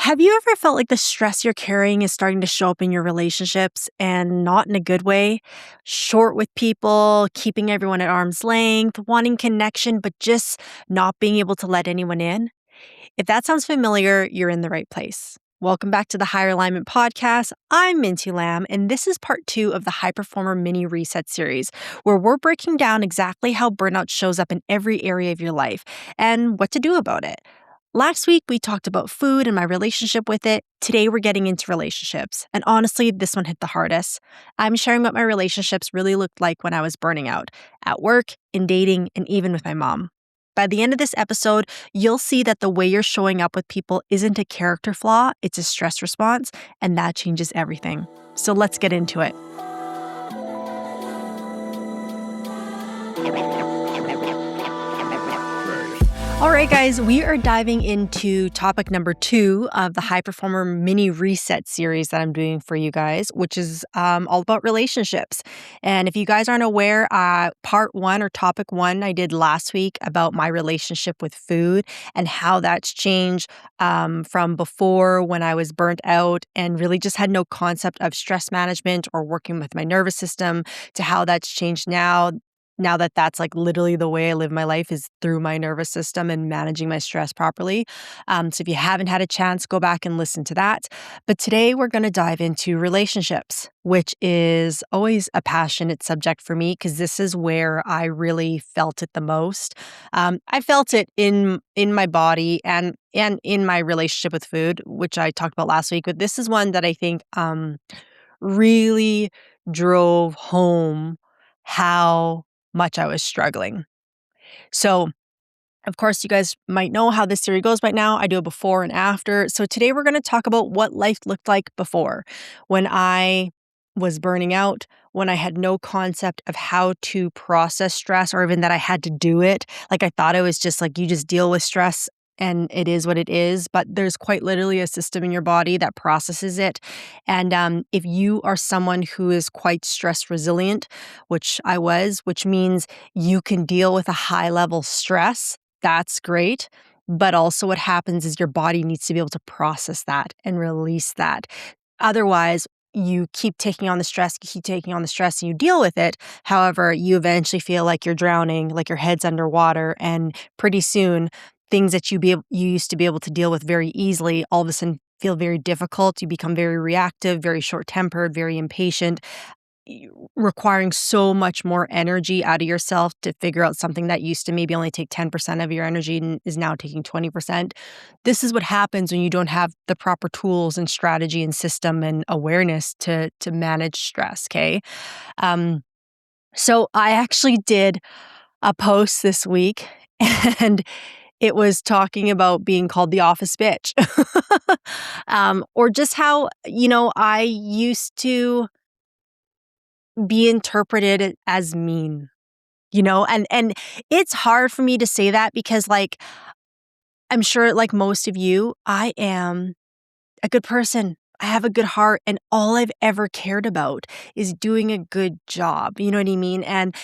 Have you ever felt like the stress you're carrying is starting to show up in your relationships and not in a good way? Short with people, keeping everyone at arm's length, wanting connection, but just not being able to let anyone in? If that sounds familiar, you're in the right place. Welcome back to the Higher Alignment Podcast. I'm Minty Lamb, and this is part 2 of the High Performer Mini Reset series, where we're breaking down exactly how burnout shows up in every area of your life and what to do about it. Last week, we talked about food and my relationship with it. Today, we're getting into relationships. And honestly, this one hit the hardest. I'm sharing what my relationships really looked like when I was burning out at work, in dating, and even with my mom. By the end of this episode, you'll see that the way you're showing up with people isn't a character flaw, it's a stress response, and that changes everything. So let's get into it. All right, guys, we are diving into topic number 2 of the High Performer Mini Reset series that I'm doing for you guys, which is all about relationships. And if you guys aren't aware, part 1 or topic 1 I did last week about my relationship with food and how that's changed from before when I was burnt out and really just had no concept of stress management or working with my nervous system to how that's changed now. Now that that's like literally the way I live my life is through my nervous system and managing my stress properly. So if you haven't had a chance, go back and listen to that. But today we're going to dive into relationships, which is always a passionate subject for me because this is where I really felt it the most. I felt it in my body and in my relationship with food, which I talked about last week. But this is one that I think really drove home how much I was struggling. So, of course, you guys might know how this series goes by now. I do a before and after. So today we're going to talk about what life looked like before when I was burning out, when I had no concept of how to process stress or even that I had to do it. Like I thought it was just like you just deal with stress and it is what it is, but there's quite literally a system in your body that processes it. And if you are someone who is quite stress resilient, which I was, which means you can deal with a high level stress, that's great. But also what happens is your body needs to be able to process that and release that. Otherwise, you keep taking on the stress, and you deal with it. However, you eventually feel like you're drowning, like your head's underwater, and pretty soon things that you used to be able to deal with very easily all of a sudden feel very difficult. You become very reactive, very short-tempered, very impatient, requiring so much more energy out of yourself to figure out something that used to maybe only take 10% of your energy and is now taking 20%. This is what happens when you don't have the proper tools and strategy and system and awareness to manage stress, okay? So I actually did a post this week and it was talking about being called the office bitch. Or just how, I used to be interpreted as mean, and it's hard for me to say that because like I'm sure like most of you, I am a good person. I have a good heart and all I've ever cared about is doing a good job. You know what I mean? And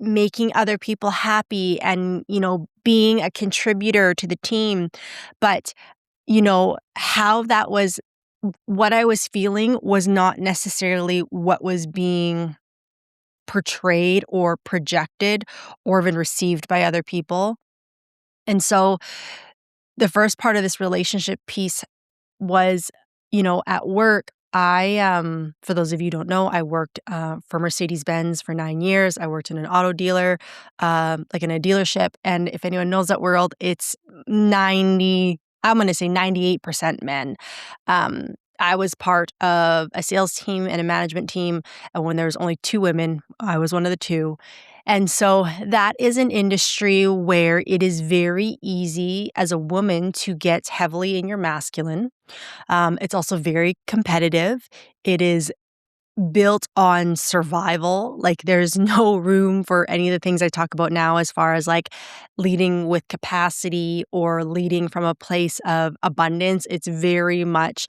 making other people happy and, being a contributor to the team. But, how that was what I was feeling was not necessarily what was being portrayed or projected or even received by other people. And so the first part of this relationship piece was, at work, for those of you who don't know, I worked for Mercedes-Benz for 9 years. I worked in an auto dealer, like in a dealership. And if anyone knows that world, it's I'm going to say 98% men. I was part of a sales team and a management team. And when there was only 2 women, I was one of the 2. And so that is an industry where it is very easy as a woman to get heavily in your masculine. It's also very competitive. It is built on survival. Like there's no room for any of the things I talk about now as far as like leading with capacity or leading from a place of abundance. It's very much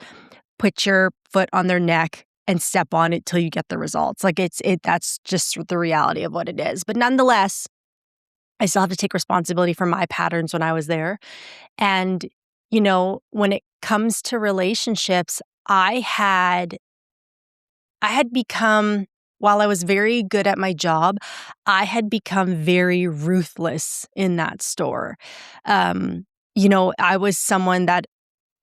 put your foot on their neck and step on it till you get the results. Like that's just the reality of what it is. But nonetheless, I still have to take responsibility for my patterns when I was there. And when it comes to relationships, I had become, while I was very good at my job, I had become very ruthless in that store. I was someone that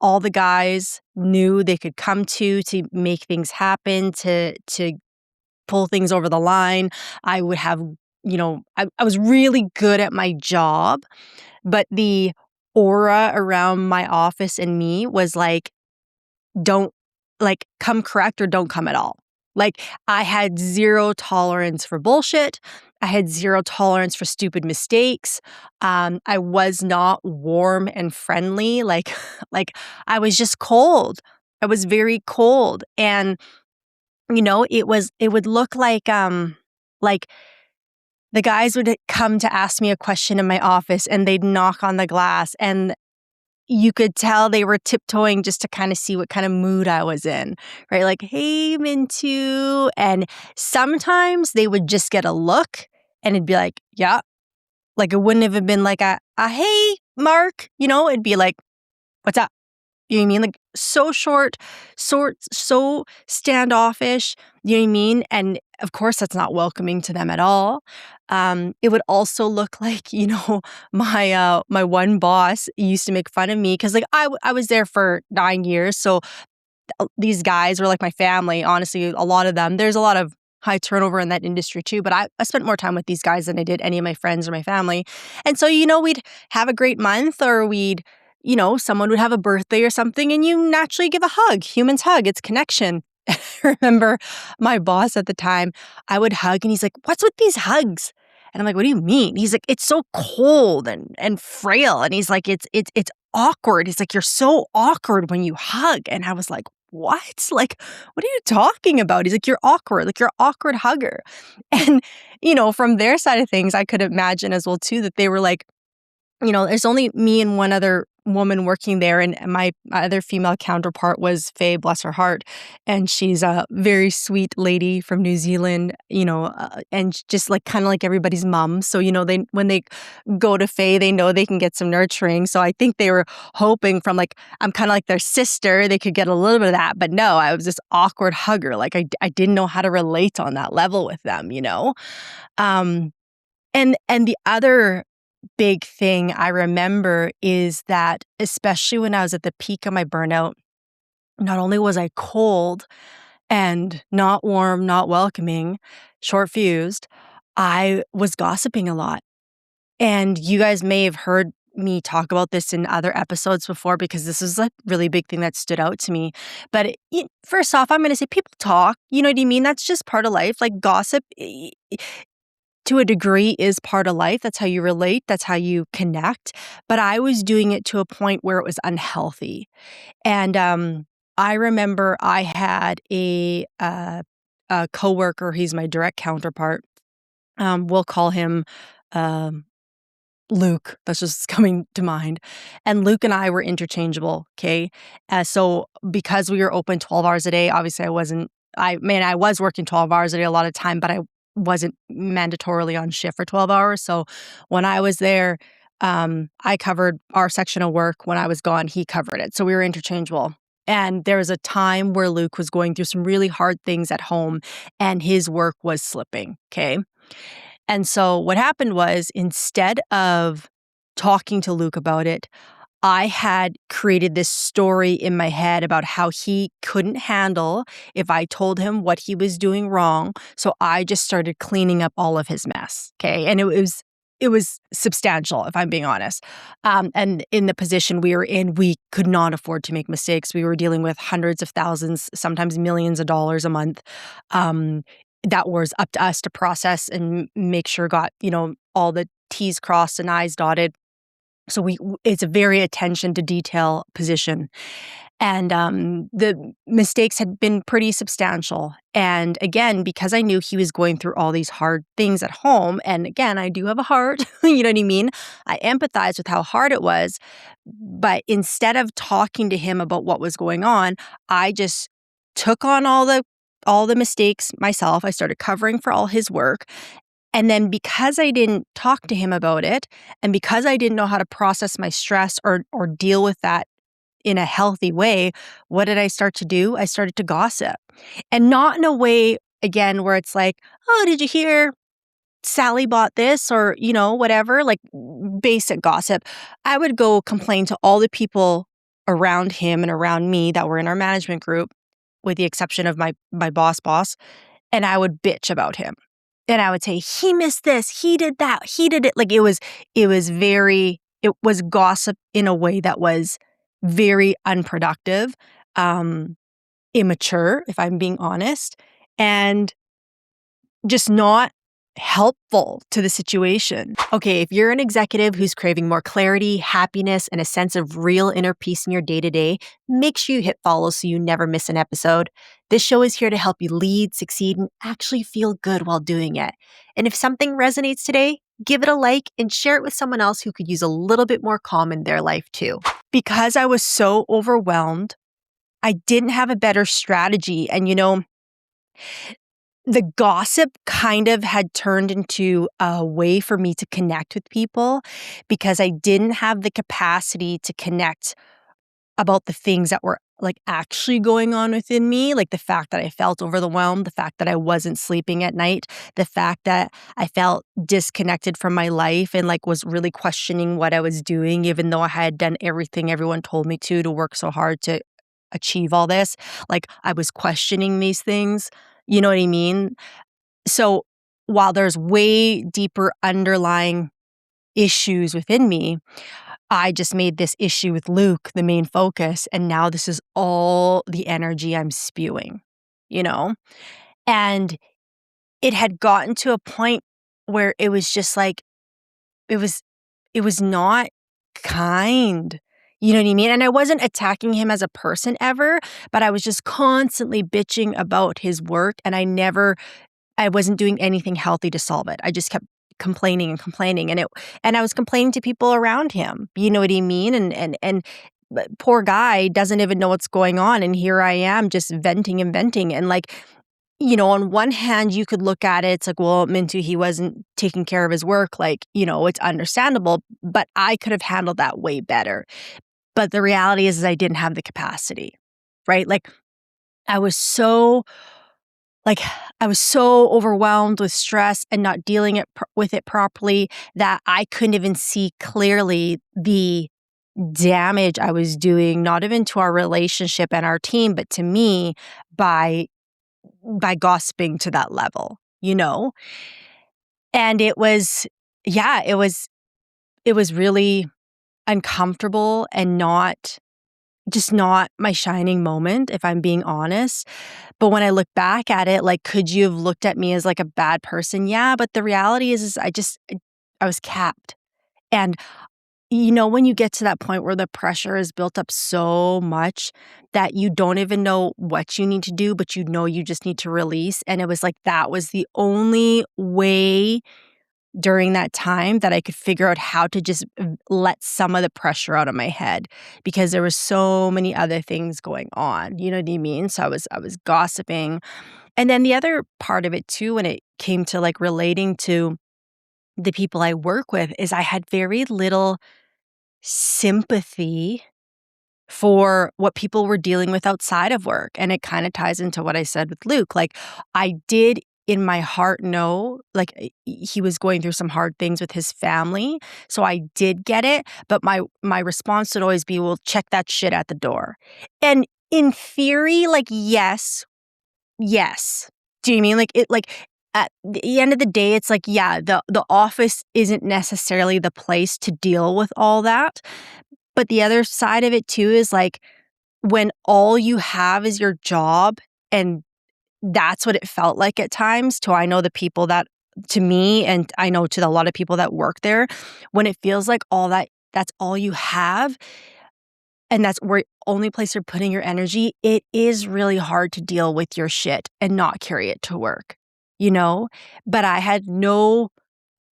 all the guys knew they could come to make things happen, to pull things over the line. I would have, I was really good at my job, but the aura around my office and me was like, don't, like, come correct or don't come at all. Like, I had zero tolerance for bullshit. I had zero tolerance for stupid mistakes. I was not warm and friendly. Like, like I was just cold. I was very cold. And, it would look like the guys would come to ask me a question in my office and they'd knock on the glass and you could tell they were tiptoeing just to kind of see what kind of mood I was in, right? Like, hey, Mintu. And sometimes they would just get a look and it'd be like, yeah. Like, it wouldn't have been like a hey, Mark, it'd be like, what's up? You know what I mean? Like, so so standoffish. You know what I mean? And of course, that's not welcoming to them at all. It would also look like, my one boss used to make fun of me because, like, I was there for 9 years, so these guys were like my family. Honestly, a lot of them. There's a lot of high turnover in that industry too, but I spent more time with these guys than I did any of my friends or my family. And so, we'd have a great month or someone would have a birthday or something and you naturally give a hug. Humans hug, it's connection. I remember my boss at the time, I would hug and he's like, what's with these hugs? And I'm like, what do you mean? He's like, it's so cold and frail. And he's like, it's awkward. He's like, you're so awkward when you hug. And I was like, what? Like, what are you talking about? He's like, you're awkward. Like, you're an awkward hugger. And, from their side of things, I could imagine as well, too, that they were like, there's only me and one other woman working there, and my other female counterpart was Faye, bless her heart, and she's a very sweet lady from New Zealand, and just like kind of like everybody's mom. So they when they go to Faye, they know they can get some nurturing. So I think they were hoping from like I'm kind of like their sister, they could get a little bit of that. But no, I was this awkward hugger. Like I didn't know how to relate on that level with them. And the other big thing I remember is that, especially when I was at the peak of my burnout, not only was I cold and not warm, not welcoming, short fused, I was gossiping a lot. And you guys may have heard me talk about this in other episodes before because this is a really big thing that stood out to me. But first off, I'm going to say people talk. You know what I mean? That's just part of life. Like gossip, to a degree, is part of life. That's how you relate. That's how you connect. But I was doing it to a point where it was unhealthy. And I remember I had a coworker. He's my direct counterpart. We'll call him Luke. That's just coming to mind. And Luke and I were interchangeable. Okay. So because we were open 12 hours a day, obviously I was working 12 hours a day a lot of time, but I wasn't mandatorily on shift for 12 hours. So when I was there, I covered our section of work. When I was gone, he covered it. So we were interchangeable. And there was a time where Luke was going through some really hard things at home and his work was slipping. Okay. And so what happened was, instead of talking to Luke about it, I had created this story in my head about how he couldn't handle if I told him what he was doing wrong. So I just started cleaning up all of his mess. Okay. And it was substantial, if I'm being honest. And in the position we were in, we could not afford to make mistakes. We were dealing with hundreds of thousands, sometimes millions of dollars a month. That was up to us to process and make sure got, all the T's crossed and I's dotted. So it's a very attention to detail position. And the mistakes had been pretty substantial. And again, because I knew he was going through all these hard things at home, and again, I do have a heart, you know what I mean? I empathized with how hard it was. But instead of talking to him about what was going on, I just took on all the mistakes myself. I started covering for all his work. And then because I didn't talk to him about it, and because I didn't know how to process my stress or deal with that in a healthy way, what did I start to do? I started to gossip. And not in a way, again, where it's like, oh, did you hear Sally bought this or, whatever, like basic gossip. I would go complain to all the people around him and around me that were in our management group, with the exception of my boss, and I would bitch about him. And I would say, he missed this, he did that, he did it. Like it was gossip in a way that was very unproductive, immature, if I'm being honest, and just not helpful to the situation. Okay, if you're an executive who's craving more clarity, happiness, and a sense of real inner peace in your day-to-day, make sure you hit follow so you never miss an episode. This show is here to help you lead, succeed, and actually feel good while doing it. And if something resonates today, give it a like and share it with someone else who could use a little bit more calm in their life too. Because I was so overwhelmed, I didn't have a better strategy. And the gossip kind of had turned into a way for me to connect with people because I didn't have the capacity to connect about the things that were like actually going on within me, like the fact that I felt overwhelmed, the fact that I wasn't sleeping at night, the fact that I felt disconnected from my life and like was really questioning what I was doing, even though I had done everything everyone told me to work so hard to achieve all this. Like I was questioning these things. You know what I mean? So while there's way deeper underlying issues within me, I just made this issue with Luke the main focus. And now this is all the energy I'm spewing, you know? And it had gotten to a point where it was just like, it was not kind. You know what I mean? And I wasn't attacking him as a person ever, but I was just constantly bitching about his work and I wasn't doing anything healthy to solve it. I just kept complaining and complaining and I was complaining to people around him. You know what I mean? And but poor guy doesn't even know what's going on and here I am just venting and venting and like on one hand you could look at it, it's like, well, Mintu, he wasn't taking care of his work, like, it's understandable, but I could have handled that way better. But the reality is I didn't have the capacity, right? Like I was so like I was so overwhelmed with stress and not dealing with it properly that I couldn't even see clearly the damage I was doing, not even to our relationship and our team, but to me by gossiping to that level, And it was, yeah, it was really uncomfortable and not my shining moment, if I'm being honest. But when I look back at it, like, could you have looked at me as like a bad person? Yeah, but the reality is I was capped. And when you get to that point where the pressure is built up so much that you don't even know what you need to do, but you just need to release. And it was like that was the only way during that time that I could figure out how to just let some of the pressure out of my head because there were so many other things going on. You know what I mean? So I was gossiping. And then the other part of it too, when it came to like relating to the people I work with, is I had very little sympathy for what people were dealing with outside of work. And it kind of ties into what I said with Luke. Like I did in my heart know, like he was going through some hard things with his family. So I did get it. But my response would always be, well, check that shit at the door. And in theory, like, yes. Do you mean like at the end of the day, it's like, yeah, the office isn't necessarily the place to deal with all that. But the other side of it too is like when all you have is your job, and that's what it felt like at times to I know the people that to me and I know to a lot of people that work there, when it feels like that's all you have and that's where only place you're putting your energy, it is really hard to deal with your shit and not carry it to work, But I had no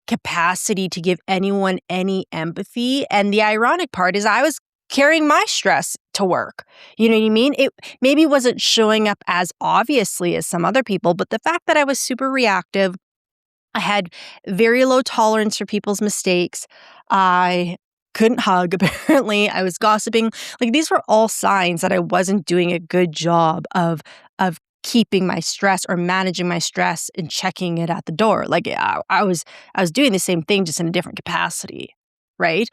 capacity to give anyone any empathy. And the ironic part is I was carrying my stress to work. You know what I mean? It maybe wasn't showing up as obviously as some other people, but the fact that I was super reactive, I had very low tolerance for people's mistakes. I couldn't hug apparently. I was gossiping. Like, these were all signs that I wasn't doing a good job of keeping my stress or managing my stress and checking it at the door. Like, I was doing the same thing just in a different capacity, right?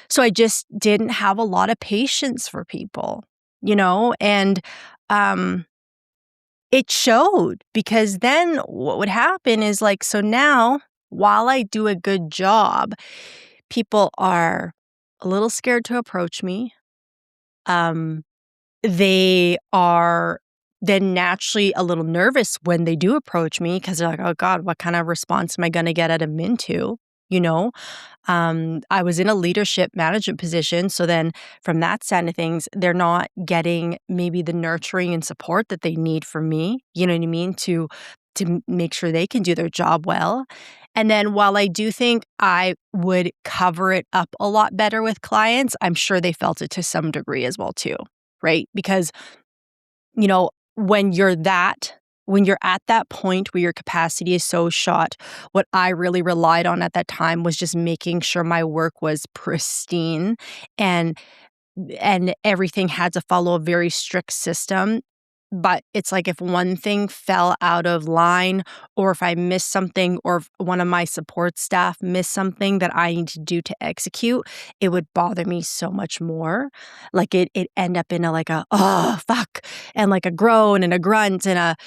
So I just didn't have a lot of patience for people, and um it showed, because then what would happen is, like, so now while I do a good job, people are a little scared to approach me. Um, they are then naturally a little nervous when they do approach me, because they're like, "Oh god, what kind of response am I gonna get at a Mintu?" You know? I was in a leadership management position, so then from that side of things, they're not getting maybe the nurturing and support that they need from me, you know what I mean, to make sure they can do their job well. And then while I do think I would cover it up a lot better with clients, I'm sure they felt it to some degree as well too, right? Because you know, when you're at that point where your capacity is so shot, what I really relied on at that time was just making sure my work was pristine, and everything had to follow a very strict system. But it's like if one thing fell out of line, or if I missed something, or if one of my support staff missed something that I need to do to execute, it would bother me so much more. Like it end up in a like a oh fuck, and like a groan and a grunt and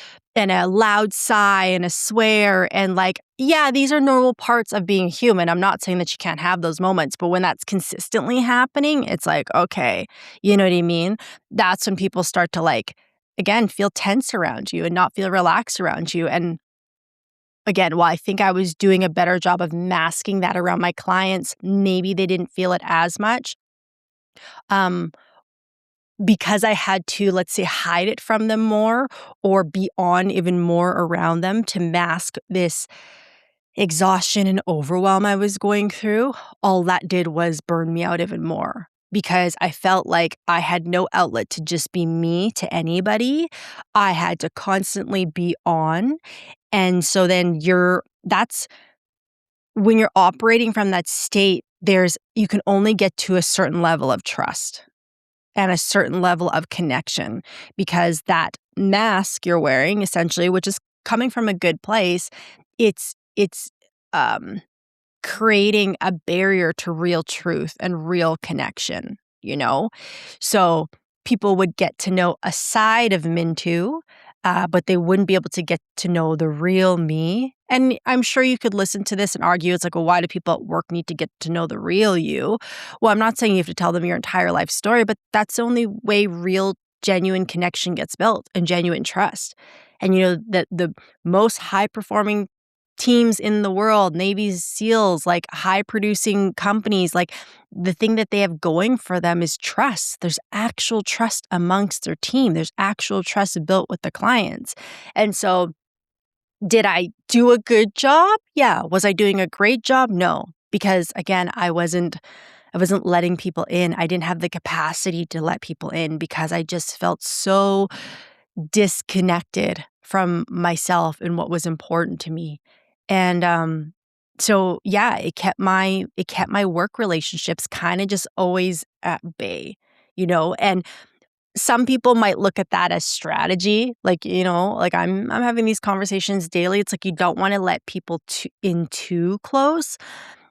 a loud sigh and a swear, and like, yeah, these are normal parts of being human. I'm not saying that you can't have those moments, but when that's consistently happening, it's like, okay, you know what I mean? That's when people start to like, again, feel tense around you and not feel relaxed around you. And again, while I think I was doing a better job of masking that around my clients, maybe they didn't feel it as much. Um, because I had to, let's say, hide it from them more, or be on even more around them to mask this exhaustion and overwhelm I was going through, all that did was burn me out even more, because I felt like I had no outlet to just be me to anybody. I had to constantly be on. And so then that's when you're operating from that state, you can only get to a certain level of trust and a certain level of connection, because that mask you're wearing, essentially, which is coming from a good place, it's um creating a barrier to real truth and real connection, you know? So people would get to know a side of Mintu, but they wouldn't be able to get to know the real me. And I'm sure you could listen to this and argue, it's like, well, why do people at work need to get to know the real you? Well, I'm not saying you have to tell them your entire life story, but that's the only way real, genuine connection gets built, and genuine trust. And that the most high performing teams in the world, Navy SEALs, like high producing companies, like the thing that they have going for them is trust. There's actual trust amongst their team. There's actual trust built with the clients. And so, did I do a good job? Yeah. Was I doing a great job? No. Because again, I wasn't letting people in. I didn't have the capacity to let people in, because I just felt so disconnected from myself and what was important to me. And so yeah, it kept my work relationships kind of just always at bay, and some people might look at that as strategy, like, like I'm having these conversations daily. It's like you don't want to let people in too close,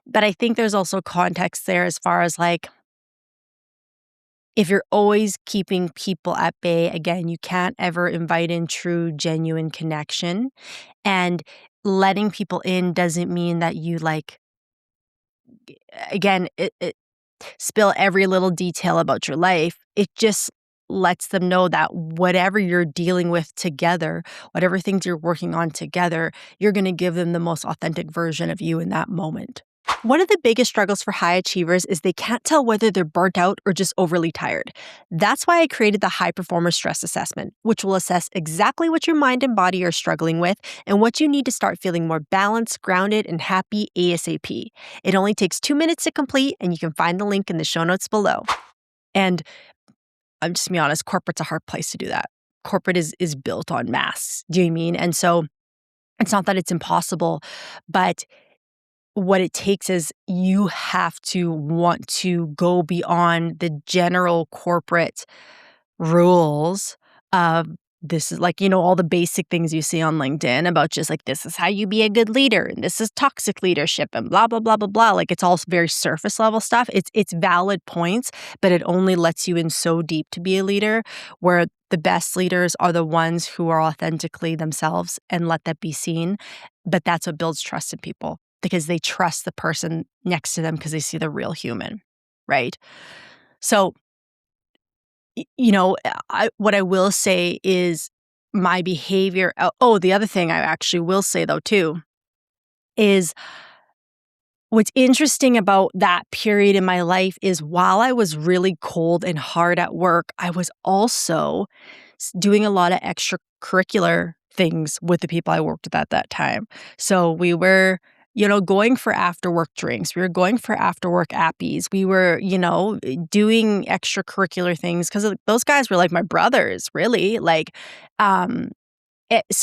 but I think there's also context there, as far as like, if you're always keeping people at bay, again, you can't ever invite in true, genuine connection. And letting people in doesn't mean that you like, again, it spill every little detail about your life. It just lets them know that whatever you're dealing with together, whatever things you're working on together, you're going to give them the most authentic version of you in that moment. One of the biggest struggles for high achievers is they can't tell whether they're burnt out or just overly tired. That's why I created the High Performer Stress Assessment, which will assess exactly what your mind and body are struggling with and what you need to start feeling more balanced, grounded, and happy ASAP. It only takes 2 minutes to complete, and you can find the link in the show notes below. And I'm just gonna be honest, corporate's a hard place to do that. Corporate is built on masks. Do you know what I mean? And so it's not that it's impossible, but what it takes is you have to want to go beyond the general corporate rules of this is like, all the basic things you see on LinkedIn about just like, this is how you be a good leader and this is toxic leadership and blah, blah, blah, blah, blah. Like it's all very surface level stuff. It's valid points, but it only lets you in so deep to be a leader, where the best leaders are the ones who are authentically themselves and let that be seen. But that's what builds trust in people, because they trust the person next to them because they see the real human, right? So what I will say is my behavior. The other thing I actually will say though too is what's interesting about that period in my life is while I was really cold and hard at work, I was also doing a lot of extracurricular things with the people I worked with at that time. So we were, going for after work drinks. We were going for after work appies. We were, doing extracurricular things because those guys were like my brothers, really. So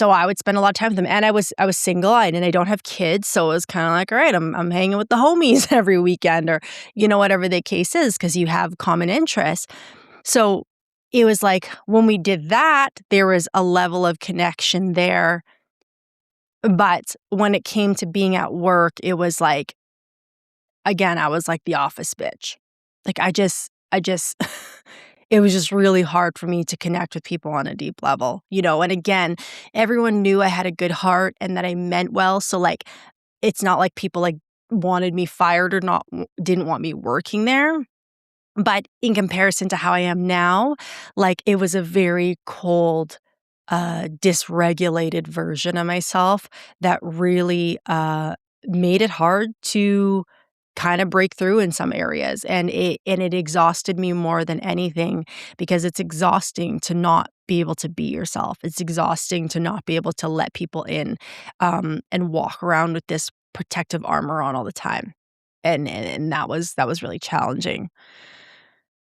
I would spend a lot of time with them, and I was single-eyed, and I don't have kids, so it was kind of like, all right, I'm hanging with the homies every weekend, or whatever the case is, because you have common interests. So it was like when we did that, there was a level of connection there, but when it came to being at work, it was like, again, I was like the office bitch. Like I just it was just really hard for me to connect with people on a deep level, and again, everyone knew I had a good heart and that I meant well. So like, it's not like people like wanted me fired or didn't want me working there. But in comparison to how I am now, like it was a very cold, dysregulated version of myself that really made it hard to kind of break through in some areas. And it exhausted me more than anything, because it's exhausting to not be able to be yourself. It's exhausting to not be able to let people in, and walk around with this protective armor on all the time. And that was really challenging.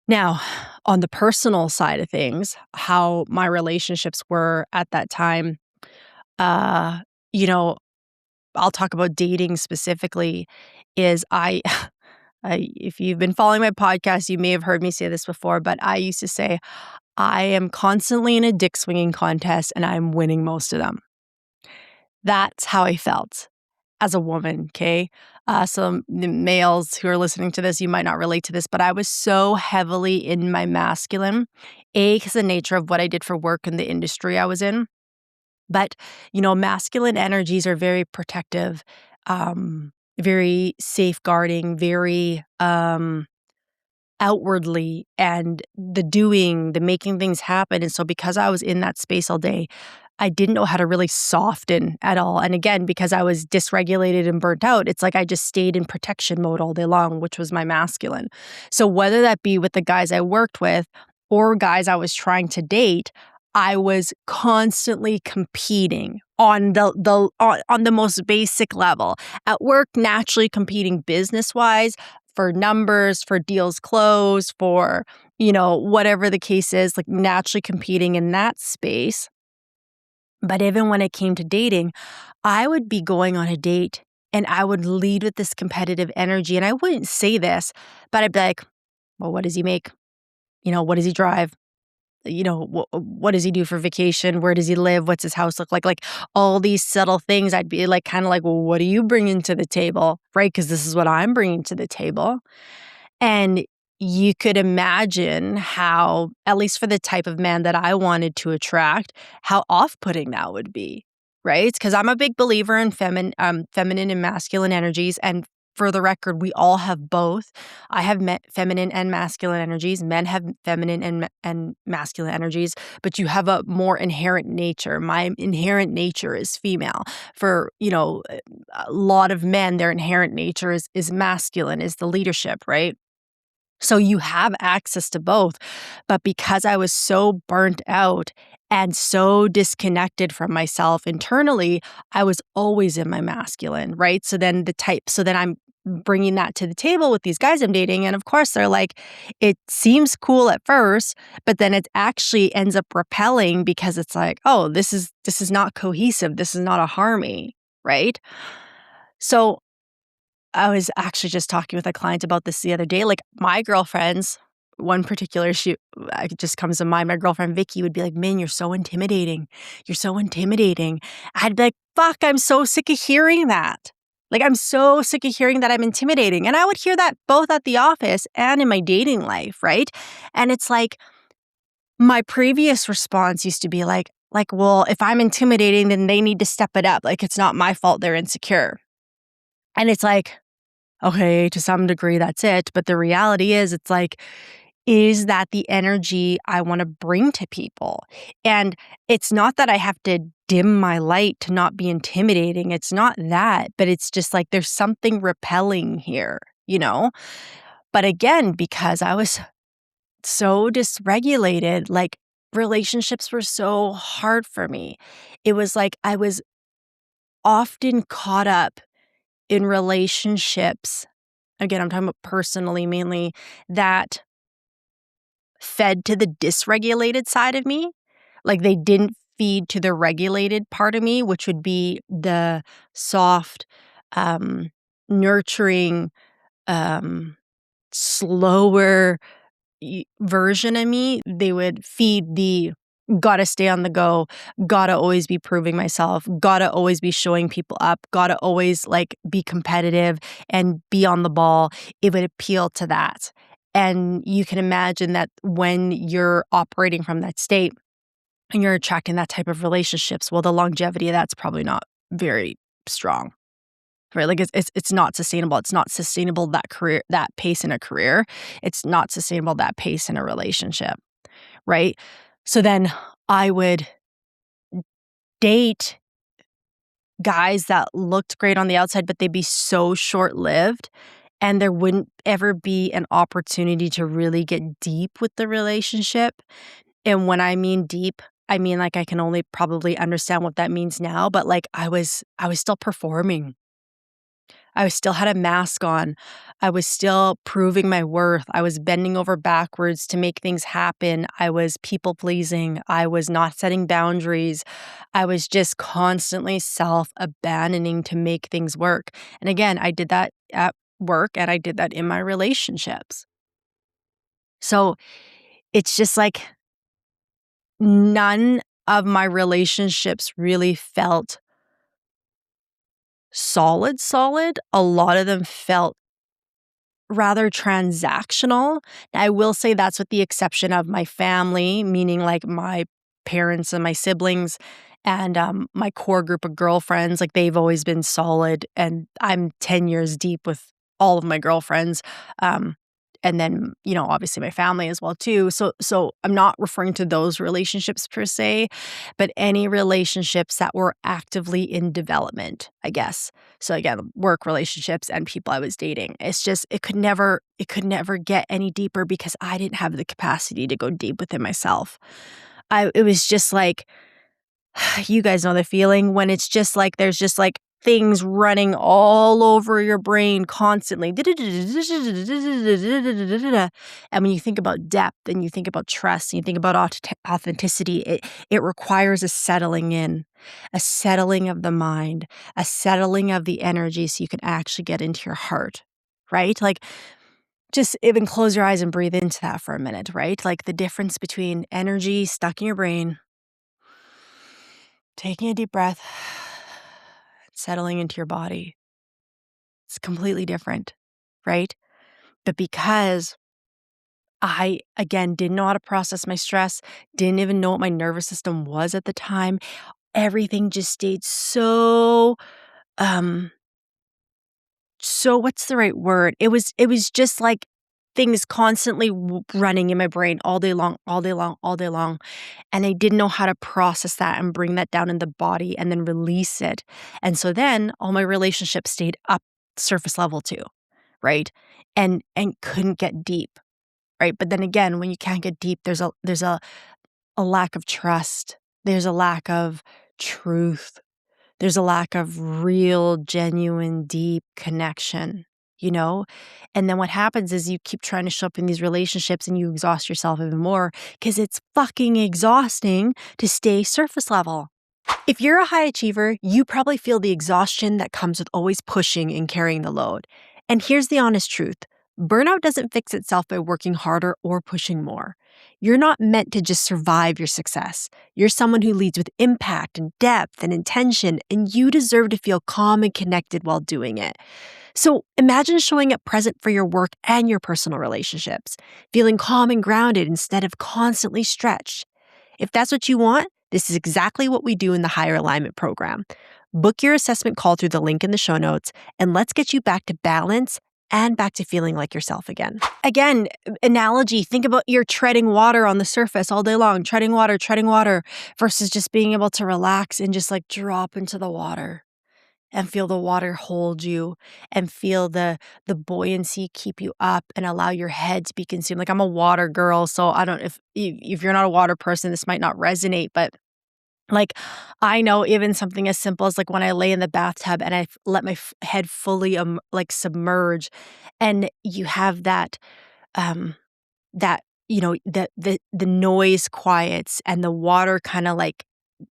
Now, on the personal side of things, how my relationships were at that time, uh, you know, I'll talk about dating specifically, is if you've been following my podcast, you may have heard me say this before, but I used to say, I am constantly in a dick swinging contest and I'm winning most of them. That's how I felt as a woman, okay? So the males who are listening to this, you might not relate to this, but I was so heavily in my masculine, because the nature of what I did for work and the industry I was in. But, masculine energies are very protective, very safeguarding, very outwardly, and the doing, the making things happen. And so because I was in that space all day, I didn't know how to really soften at all. And again, because I was dysregulated and burnt out, it's like I just stayed in protection mode all day long, which was my masculine. So whether that be with the guys I worked with or guys I was trying to date, I was constantly competing on the most basic level. At work, naturally competing business-wise, for numbers, for deals closed, for, whatever the case is, like naturally competing in that space. But even when it came to dating, I would be going on a date and I would lead with this competitive energy. And I wouldn't say this, but I'd be like, well, what does he make? What does he drive? What does he do for vacation? Where does he live? What's his house look like? Like all these subtle things, I'd be like, kind of like, well, what are you bringing to the table? Right? Because this is what I'm bringing to the table. And you could imagine how, at least for the type of man that I wanted to attract, how off-putting that would be, right? Because I'm a big believer in feminine and masculine energies. And for the record, we all have both. I have feminine and masculine energies. Men have feminine and masculine energies, but you have a more inherent nature. My inherent nature is female. For, a lot of men, their inherent nature is masculine, is the leadership, right? So you have access to both. But because I was so burnt out and so disconnected from myself internally, I was always in my masculine, right? So then I'm bringing that to the table with these guys I'm dating. And of course, they're like, it seems cool at first, but then it actually ends up repelling, because it's like, oh, this is not cohesive. This is not a harmony, right? So I was actually just talking with a client about this the other day. Like, my girlfriends, one particular, it just comes to mind. My girlfriend Vicky would be like, "Man, you're so intimidating. You're so intimidating." I'd be like, "Fuck, I'm so sick of hearing that." Like, I'm so sick of hearing that I'm intimidating. And I would hear that both at the office and in my dating life, right? And it's like, my previous response used to be well, if I'm intimidating, then they need to step it up. Like, it's not my fault they're insecure. And it's like, okay, to some degree, that's it. But the reality is, it's like, is that the energy I want to bring to people? And it's not that I have to dim my light to not be intimidating. It's not that, but it's just like there's something repelling here, you know? But again, because I was so dysregulated, like relationships were so hard for me. It was like I was often caught up in relationships. Again, I'm talking about personally mainly, that fed to the dysregulated side of me. Like, they didn't feed to the regulated part of me, which would be the soft, nurturing, um, slower version of me. They would feed the gotta stay on the go, gotta always be proving myself, gotta always be showing people up, gotta always like be competitive and be on the ball. It would appeal to that. And you can imagine that when you're operating from that state and you're attracting that type of relationships, well, the longevity of that's probably not very strong. Right? Like, it's not sustainable. It's not sustainable, that pace in a career. It's not sustainable, that pace in a relationship, right? So then I would date guys that looked great on the outside, but they'd be so short-lived, and there wouldn't ever be an opportunity to really get deep with the relationship. And when I mean deep, I mean, like, I can only probably understand what that means now, but, like, I was still performing. I still had a mask on. I was still proving my worth. I was bending over backwards to make things happen. I was people pleasing. I was not setting boundaries. I was just constantly self-abandoning to make things work. And again, I did that at work and I did that in my relationships. So it's just like none of my relationships really felt solid. A lot of them felt rather transactional. I will say that's with the exception of my family, meaning like my parents and my siblings and my core group of girlfriends. Like, they've always been solid, and I'm 10 years deep with all of my girlfriends. And then, obviously my family as well too. So I'm not referring to those relationships per se, but any relationships that were actively in development, I guess. So again, work relationships and people I was dating. It's just it could never get any deeper because I didn't have the capacity to go deep within myself. It was just like, you guys know the feeling when it's just like there's just like things running all over your brain constantly. And when you think about depth and you think about trust and you think about authenticity, it requires a settling in, a settling of the mind, a settling of the energy so you can actually get into your heart, right? Like, just even close your eyes and breathe into that for a minute, right? Like, the difference between energy stuck in your brain, taking a deep breath, settling into your body. It's completely different, right? But because I, again, didn't know how to process my stress, didn't even know what my nervous system was at the time, everything just stayed um, so what's the right word? It was just like things constantly running in my brain all day long, all day long, all day long. And I didn't know how to process that and bring that down in the body and then release it. And so then all my relationships stayed up surface level too, right? And couldn't get deep, right? But then again, when you can't get deep, there's a lack of trust. There's a lack of truth. There's a lack of real, genuine, deep connection, you know? And then what happens is you keep trying to show up in these relationships and you exhaust yourself even more because it's fucking exhausting to stay surface level. If you're a high achiever, you probably feel the exhaustion that comes with always pushing and carrying the load. And here's the honest truth. Burnout doesn't fix itself by working harder or pushing more. You're not meant to just survive your success. You're someone who leads with impact and depth and intention, and you deserve to feel calm and connected while doing it. So imagine showing up present for your work and your personal relationships, feeling calm and grounded instead of constantly stretched. If that's what you want, this is exactly what we do in the Higher Alignment program. Book your assessment call through the link in the show notes, and let's get you back to balance and back to feeling like yourself again. Again, analogy, think about you're treading water on the surface all day long, treading water, versus just being able to relax and just like drop into the water and feel the water hold you and feel the buoyancy keep you up and allow your head to be consumed. Like I'm a water girl, so I don't if you're not a water person, this might not resonate, but like I know even something as simple as like when I lay in the bathtub and let my head fully like submerge, and you have that um that the noise quiets and the water kind of like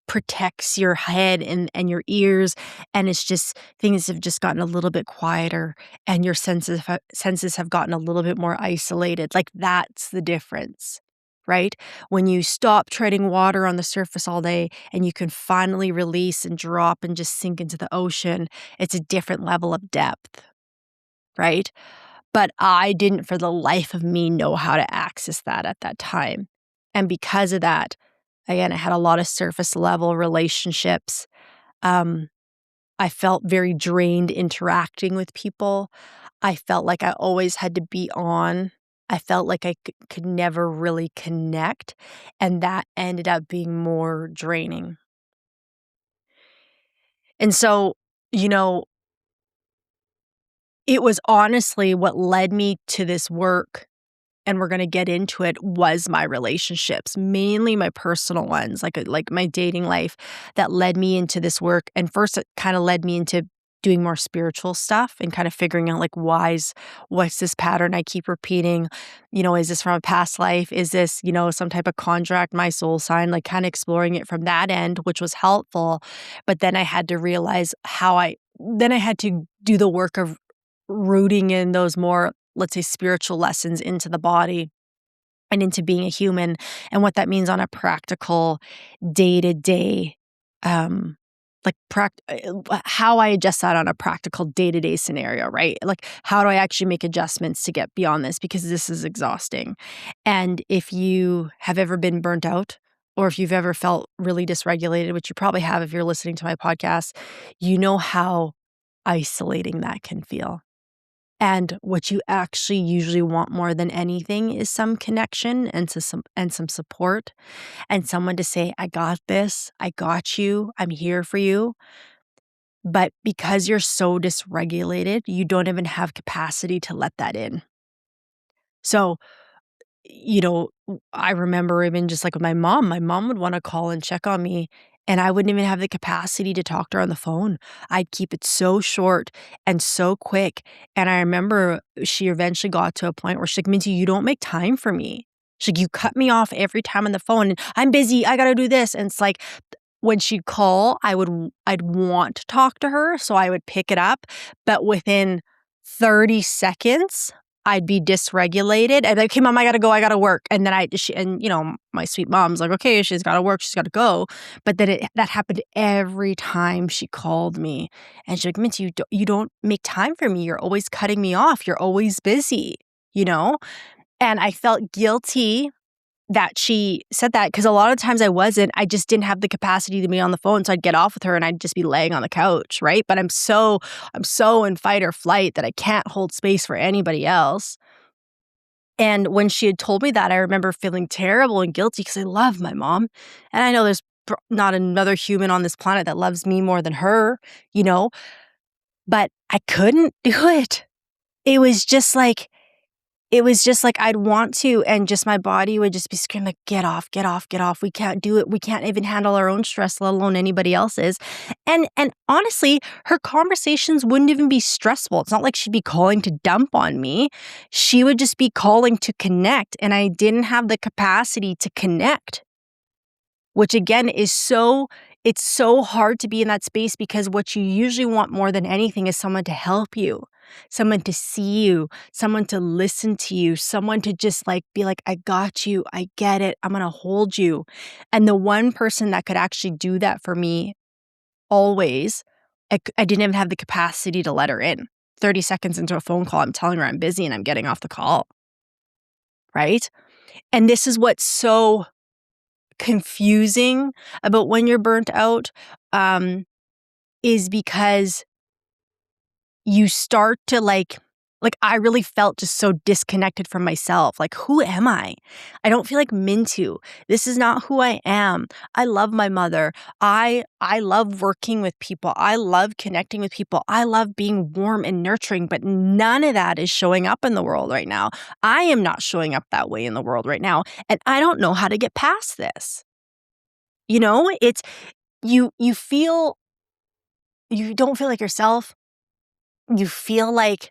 protects your head and your ears, and it's just things have just gotten a little bit quieter and your senses have gotten a little bit more isolated. Like that's the difference, right? When you stop treading water on the surface all day and you can finally release and drop and just sink into the ocean, it's a different level of depth, right? But I didn't for the life of me know how to access that at that time. And because of that, again, I had a lot of surface level relationships. Um, I felt very drained interacting with people. I felt like I always had to be on. I felt like I could never really connect. And that ended up being more draining. And so, you know, it was honestly what led me to this work, and we're gonna get into it, was my relationships, mainly my personal ones, like my dating life that led me into this work. And first it kinda led me into doing more spiritual stuff and kind of figuring out like what's this pattern I keep repeating? Is this from a past life? Is this, some type of contract, my soul sign, like kind of exploring it from that end, which was helpful. But then I had to realize then I had to do the work of rooting in those more, let's say, spiritual lessons into the body and into being a human, and what that means on a practical day-to-day, um, how I adjust that on a practical day-to-day scenario, right? Like, how do I actually make adjustments to get beyond this? Because this is exhausting. And if you have ever been burnt out, or if you've ever felt really dysregulated, which you probably have if you're listening to my podcast, you know how isolating that can feel. And what you actually usually want more than anything is some connection and some support, and someone to say, "I got this. I got you. I'm here for you." But because you're so dysregulated, you don't even have capacity to let that in. So, I remember even just like with my mom would want to call and check on me, and I wouldn't even have the capacity to talk to her on the phone. I'd keep it so short and so quick. And I remember she eventually got to a point where she's like, "Minty, you don't make time for me." She's like, "You cut me off every time on the phone, and I'm busy. I got to do this." And it's like, when she'd call, I'd want to talk to her, so I would pick it up, but within 30 seconds, I'd be dysregulated. I'd be like, "Okay, mom, I gotta go. I gotta work." And then my sweet mom's like, "Okay, she's gotta work. She's gotta go." But then that happened every time she called me, and she's like, "Minty, you don't make time for me. You're always cutting me off. You're always busy." You know, and I felt guilty that she said that, because a lot of times I just didn't have the capacity to be on the phone, so I'd get off with her and I'd just be laying on the couch, right? But I'm so in fight or flight that I can't hold space for anybody else. And when she had told me that, I remember feeling terrible and guilty because I love my mom. And I know there's not another human on this planet that loves me more than her, you know, but I couldn't do it. It was just like I'd want to, and just my body would just be screaming, like, "Get off, get off, get off. We can't do it. We can't even handle our own stress, let alone anybody else's." And honestly, her conversations wouldn't even be stressful. It's not like she'd be calling to dump on me. She would just be calling to connect, and I didn't have the capacity to connect, which again is so it's so hard to be in that space because what you usually want more than anything is someone to help you, someone to see you, someone to listen to you, someone to just like be like, I got you, I get it, I'm gonna hold you. And the one person that could actually do that for me always, I didn't even have the capacity to let her in. 30 seconds into a phone call, I'm telling her I'm busy and I'm getting off the call, right? And this is what's so confusing about when you're burnt out, is because you start to like I really felt just so disconnected from myself. Like, who am I? I don't feel like Mintu. This is not who I am. I love my mother. I love working with people. I love connecting with people. I love being warm and nurturing, but none of that is showing up in the world right now. I am not showing up that way in the world right now, and I don't know how to get past this. It's you don't feel like yourself. You feel like,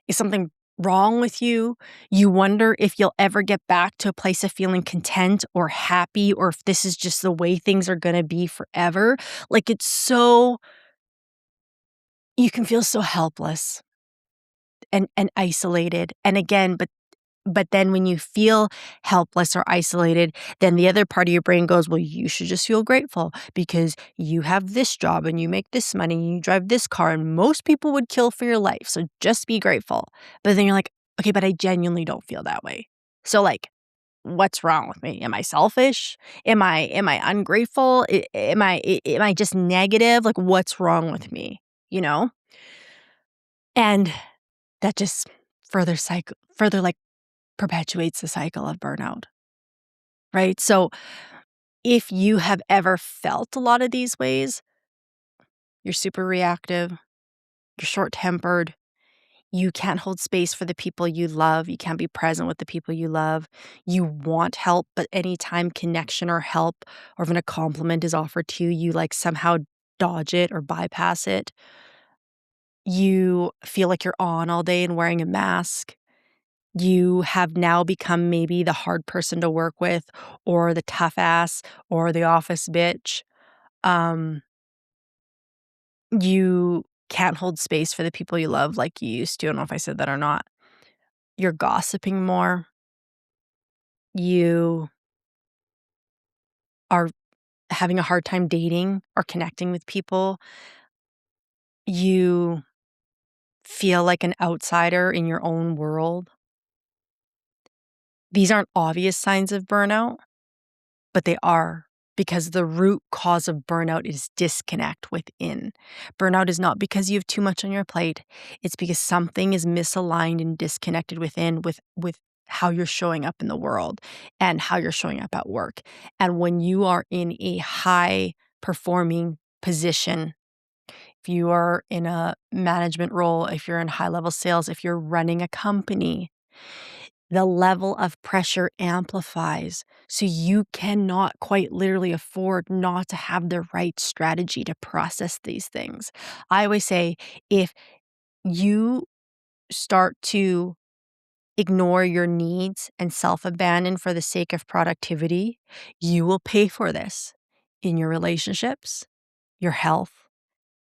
is something wrong with you? You wonder if you'll ever get back to a place of feeling content or happy, or if this is just the way things are gonna be forever. Like, you can feel so helpless and isolated. And again, but then when you feel helpless or isolated, then the other part of your brain goes, well, you should just feel grateful because you have this job and you make this money and you drive this car and most people would kill for your life. So just be grateful. But then you're like, okay, but I genuinely don't feel that way. So like, what's wrong with me? Am I selfish? Am I ungrateful? Am I just negative? Like, what's wrong with me? You know? And that just further like perpetuates the cycle of burnout, right? So if you have ever felt a lot of these ways, you're super reactive, you're short-tempered, you can't hold space for the people you love, you can't be present with the people you love, you want help, but anytime connection or help or even a compliment is offered to you, you like somehow dodge it or bypass it. You feel like you're on all day and wearing a mask. You have now become maybe the hard person to work with or the tough ass or the office bitch. Um, you can't hold space for the people you love like you used to. I don't know if I said that or not. You're gossiping more. You are having a hard time dating or connecting with people. You feel like an outsider in your own world. These aren't obvious signs of burnout, but they are, because the root cause of burnout is disconnect within. Burnout is not because you have too much on your plate. It's because something is misaligned and disconnected within with how you're showing up in the world and how you're showing up at work. And when you are in a high performing position, if you are in a management role, if you're in high level sales, if you're running a company, the level of pressure amplifies. So you cannot quite literally afford not to have the right strategy to process these things. I always say, if you start to ignore your needs and self abandon for the sake of productivity, you will pay for this in your relationships, your health,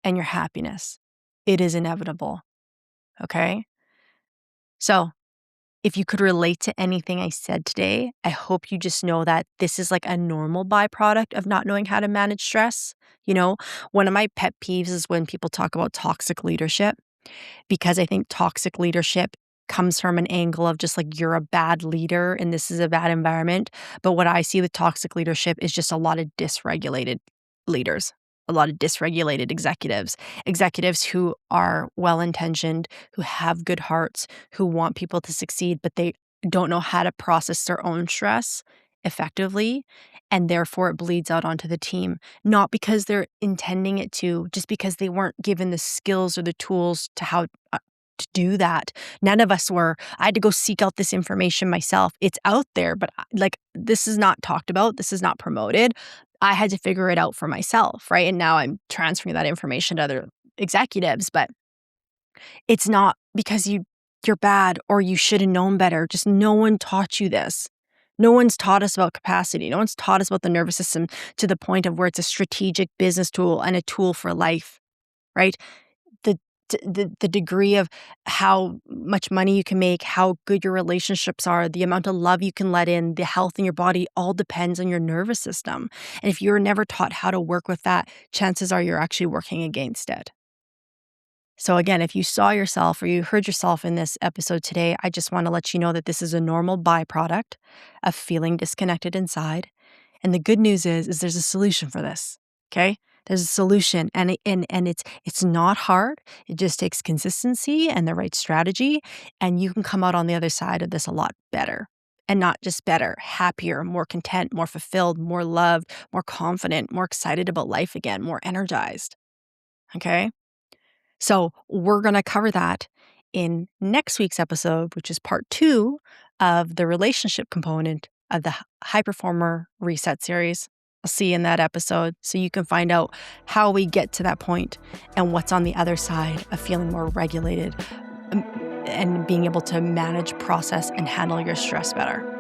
and your happiness. It is inevitable. Okay. So, if you could relate to anything I said today, I hope you just know that this is like a normal byproduct of not knowing how to manage stress. One of my pet peeves is when people talk about toxic leadership, because I think toxic leadership comes from an angle of just like, you're a bad leader and this is a bad environment. But what I see with toxic leadership is just a lot of dysregulated leaders, a lot of dysregulated executives who are well-intentioned, who have good hearts, who want people to succeed, but they don't know how to process their own stress effectively. And therefore it bleeds out onto the team, not because they're intending it to, just because they weren't given the skills or the tools to how to do that. None of us were. I had to go seek out this information myself. It's out there, but like, this is not talked about. This is not promoted. I had to figure it out for myself, right? And now I'm transferring that information to other executives, but it's not because you're bad or you should have known better. Just no one taught you this. No one's taught us about capacity. No one's taught us about the nervous system to the point of where it's a strategic business tool and a tool for life, right? The the degree of how much money you can make, how good your relationships are, the amount of love you can let in, the health in your body all depends on your nervous system. And if you're never taught how to work with that, chances are you're actually working against it. So again, if you saw yourself or you heard yourself in this episode today, I just want to let you know that this is a normal byproduct of feeling disconnected inside. And the good news is there's a solution for this. Okay? There's a solution, and it's not hard. It just takes consistency and the right strategy, and you can come out on the other side of this a lot better. And not just better, happier, more content, more fulfilled, more loved, more confident, more excited about life again, more energized. Okay? So we're going to cover that in next week's episode, which is part 2 of the relationship component of the High Performer Reset series. I'll see you in that episode so you can find out how we get to that point and what's on the other side of feeling more regulated and being able to manage, process, and handle your stress better.